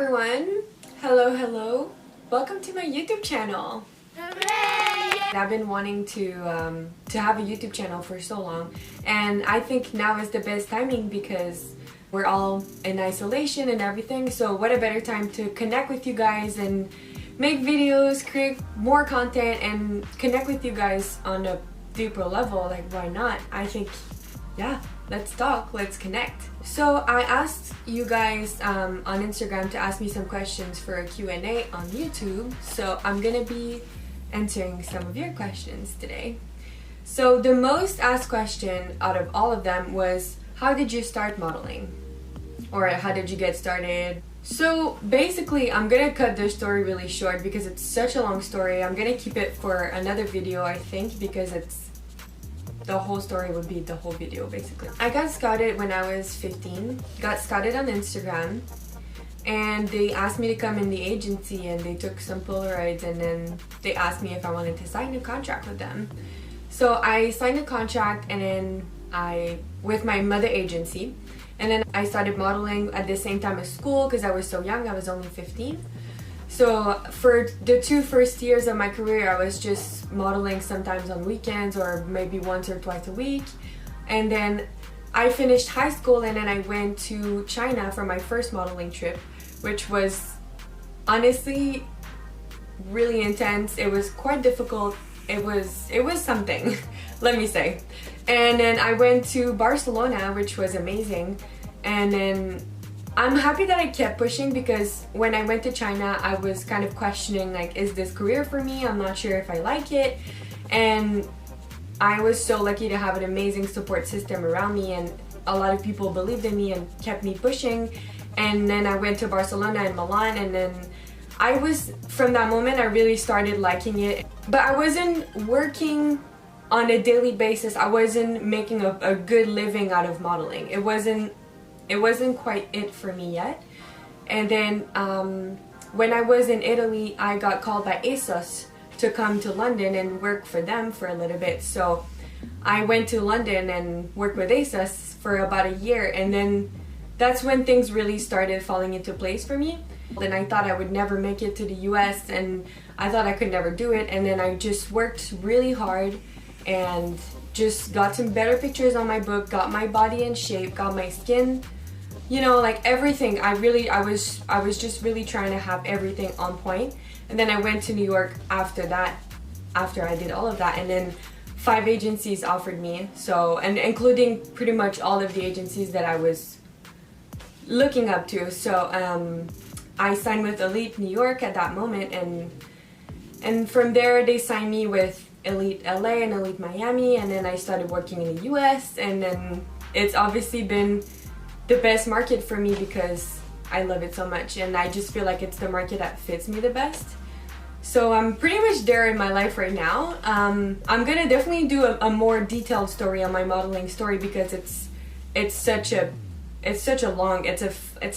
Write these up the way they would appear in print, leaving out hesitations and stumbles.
everyone! Hello! Welcome to my YouTube channel! Hooray! I've been wanting to have a YouTube channel for so long, and I think now is the best timing because we're all in isolation and everything, so what a better time to connect with you guys and make videos, create more content, and connect with you guys on a deeper level. Like, why not? I think, yeah, let's talk, let's connect. So I asked you guys on Instagram to ask me some questions for a Q&A on YouTube, so I'm gonna be answering some of your questions today. So the most asked question out of all of them was, how did you start modeling? Or how did you get started? So basically, I'm gonna cut this story really short because it's such a long story. I'm gonna keep it for another video, I think, because the whole story would be the whole video basically. I got scouted when I was 15, got scouted on Instagram, and they asked me to come in the agency, and they took some Polaroids, and then they asked me if I wanted to sign a contract with them. So I signed a contract, and then with my mother agency, and then I started modeling at the same time as school because I was so young. I was only 15. So for the 2 first years of my career, I was just modeling sometimes on weekends or maybe once or twice a week. And then I finished high school, and then I went to China for my first modeling trip, which was honestly really intense. It was quite difficult. It was something, let me say. And then I went to Barcelona, which was amazing. And then I'm happy that I kept pushing, because when I went to China, I was kind of questioning, like, is this career for me? I'm not sure if I like it. And I was so lucky to have an amazing support system around me, and a lot of people believed in me and kept me pushing. And then I went to Barcelona and Milan, and then from that moment, I really started liking it. But I wasn't working on a daily basis. I wasn't making a good living out of modeling. It wasn't quite it for me yet. And then when I was in Italy, I got called by ASOS to come to London and work for them for a little bit. So I went to London and worked with ASOS for about a year, and then that's when things really started falling into place for me. And I thought I would never make it to the US, and I thought I could never do it. And then I just worked really hard and just got some better pictures on my book, got my body in shape, got my skin, you know, like everything. I was just really trying to have everything on point. And then I went to New York after that, after I did all of that, and then 5 agencies offered me, so, and including pretty much all of the agencies that I was looking up to. So I signed with Elite New York at that moment, and from there they signed me with Elite LA and Elite Miami, and then I started working in the US, and then it's obviously been the best market for me because I love it so much, and I just feel like it's the market that fits me the best. So I'm pretty much there in my life right now. I'm gonna definitely do a more detailed story on my modeling story, because it's such a long, it's a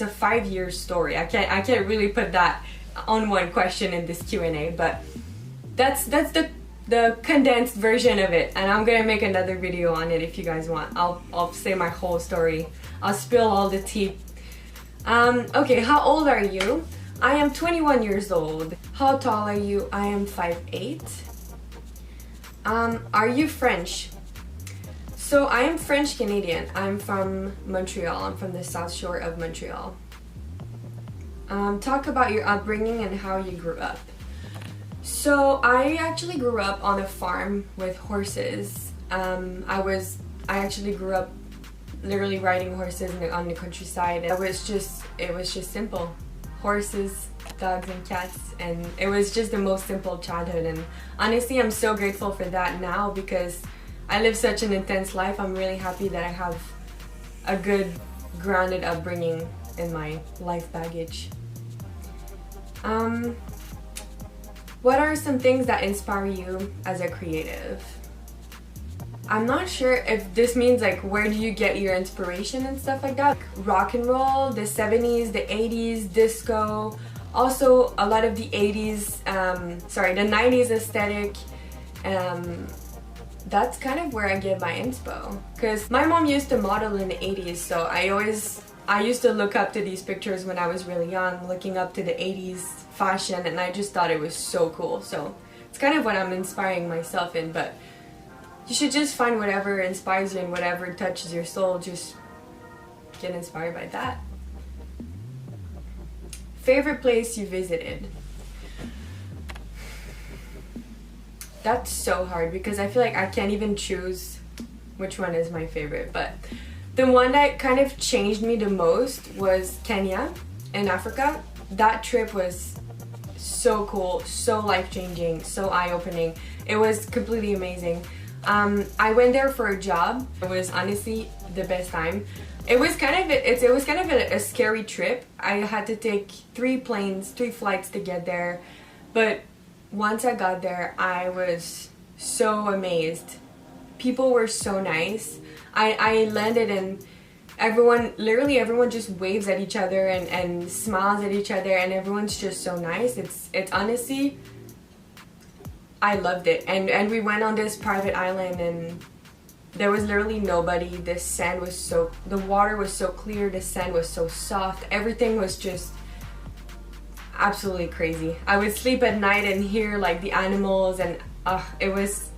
5-year story. I can't really put that on one question in this Q&A, but that's the condensed version of it, and I'm gonna make another video on it if you guys want. I'll say my whole story. I'll spill all the tea. Okay, how old are you? I am 21 years old. How tall are you? I am 5'8". Are you French? So I am French Canadian. I'm from Montreal. I'm from the South Shore of Montreal. Talk about your upbringing and how you grew up. So I actually grew up on a farm with horses. I actually grew up literally riding horses on the countryside. It was just simple. Horses, dogs, and cats, and it was just the most simple childhood. And honestly, I'm so grateful for that now, because I live such an intense life. I'm really happy that I have a good grounded upbringing in my life baggage. What are some things that inspire you as a creative? I'm not sure if this means like where do you get your inspiration and stuff like that. Rock and roll, the 70s, the 80s, disco, also a lot of the 80s, the 90s aesthetic, that's kind of where I get my inspo. Because my mom used to model in the 80s, so I used to look up to these pictures when I was really young, looking up to the 80s fashion, and I just thought it was so cool. So it's kind of what I'm inspiring myself in, but you should just find whatever inspires you and whatever touches your soul, just get inspired by that. Favorite place you visited? That's so hard because I feel like I can't even choose which one is my favorite, but the one that kind of changed me the most was Kenya in Africa. That trip was so cool, so life-changing, so eye-opening. It was completely amazing. I went there for a job. It was honestly the best time. It was kind of a scary trip. I had to take 3 flights to get there, but once I got there, I was so amazed. People were so nice. I landed and literally everyone just waves at each other and smiles at each other, and everyone's just so nice. It's honestly, I loved it. And we went on this private island and there was literally nobody. The water was so clear, the sand was so soft, everything was just absolutely crazy. I would sleep at night and hear like the animals, and it was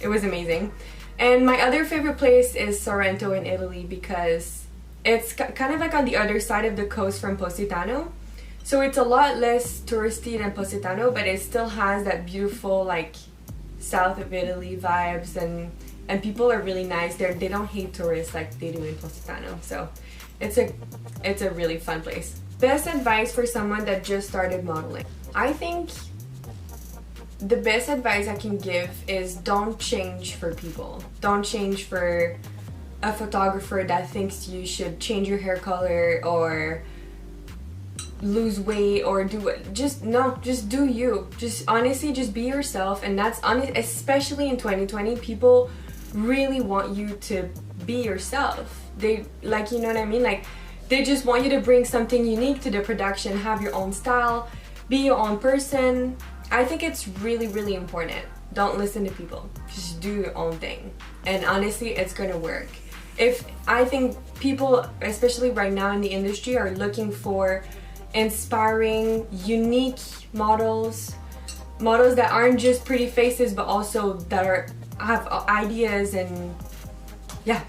amazing. And my other favorite place is Sorrento in Italy because it's kind of like on the other side of the coast from Positano. So it's a lot less touristy than Positano, but it still has that beautiful like south of Italy vibes, and people are really nice there. They don't hate tourists like they do in Positano. So it's a really fun place. Best advice for someone that just started modeling. I think the best advice I can give is don't change for people. Don't change for a photographer that thinks you should change your hair color or lose weight or do it. Just do you. Just honestly, just be yourself. And that's especially in 2020, people really want you to be yourself. They like, you know what I mean? Like, they just want you to bring something unique to the production, have your own style, be your own person. I think it's really, really important. Don't listen to people. Just do your own thing. And honestly, it's gonna work. I think people, especially right now in the industry, are looking for inspiring, unique models that aren't just pretty faces, but also that have ideas, and yeah,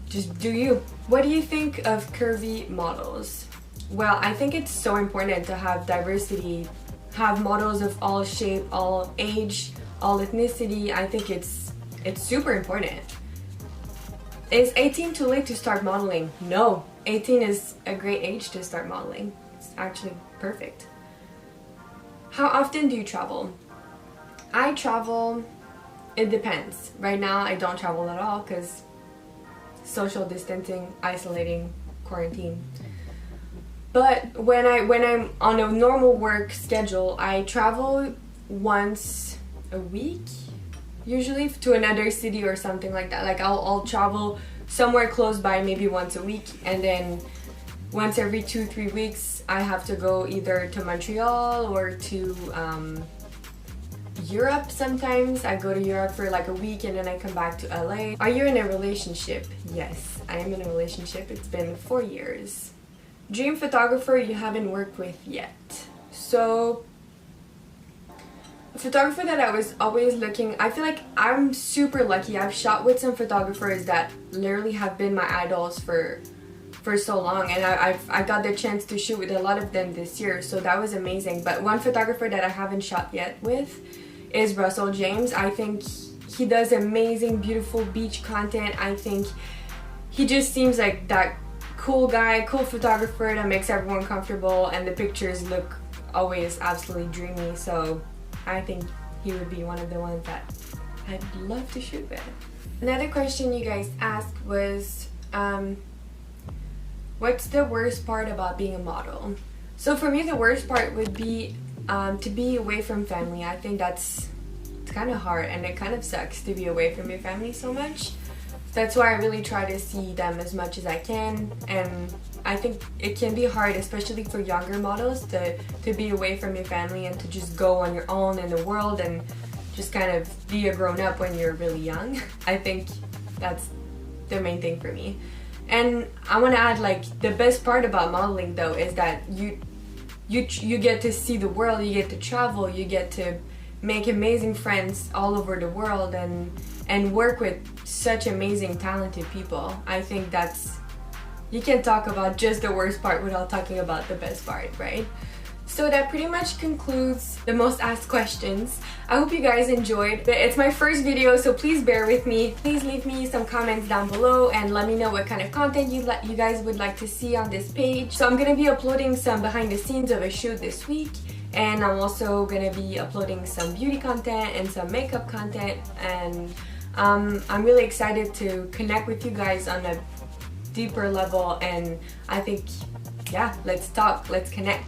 just do you. What do you think of curvy models? Well, I think it's so important to have diversity, have models of all shape, all age, all ethnicity. I think it's super important. Is 18 too late to start modeling? No, 18 is a great age to start modeling. It's actually perfect. How often do you travel? I travel, it depends. Right now I don't travel at all because social distancing, isolating, quarantine. But when I'm on a normal work schedule, I travel once a week, usually to another city or something like that. Like I'll travel somewhere close by maybe once a week, and then once every 2-3 weeks I have to go either to Montreal or to Europe. Sometimes I go to Europe for like a week and then I come back to LA. Are you in a relationship? Yes, I am in a relationship. It's been 4 years. Dream photographer you haven't worked with yet. So a photographer that I was always looking, I feel like I'm super lucky. I've shot with some photographers that literally have been my idols for so long, and I got the chance to shoot with a lot of them this year, so that was amazing. But one photographer that I haven't shot yet with is Russell James. I think he does amazing, beautiful beach content. I think he just seems like that cool guy, cool photographer that makes everyone comfortable, and the pictures look always absolutely dreamy. So I think he would be one of the ones that I'd love to shoot with. Another question you guys asked was, what's the worst part about being a model? So for me, the worst part would be to be away from family. I think it's kind of hard, and it kind of sucks to be away from your family so much. That's why I really try to see them as much as I can, and I think it can be hard, especially for younger models, to be away from your family and to just go on your own in the world and just kind of be a grown-up when you're really young. I think that's the main thing for me. And I want to add, like, the best part about modeling though is that you get to see the world, you get to travel, you get to make amazing friends all over the world and work with such amazing talented people. I think that's, you can't talk about just the worst part without talking about the best part, right? So that pretty much concludes the most asked questions. I hope you guys enjoyed. It's my first video, so please bear with me. Please leave me some comments down below and let me know what kind of content you guys would like to see on this page. So I'm gonna be uploading some behind the scenes of a shoot this week, and I'm also gonna be uploading some beauty content and some makeup content, and I'm really excited to connect with you guys on a deeper level, and I think, yeah, let's talk, let's connect.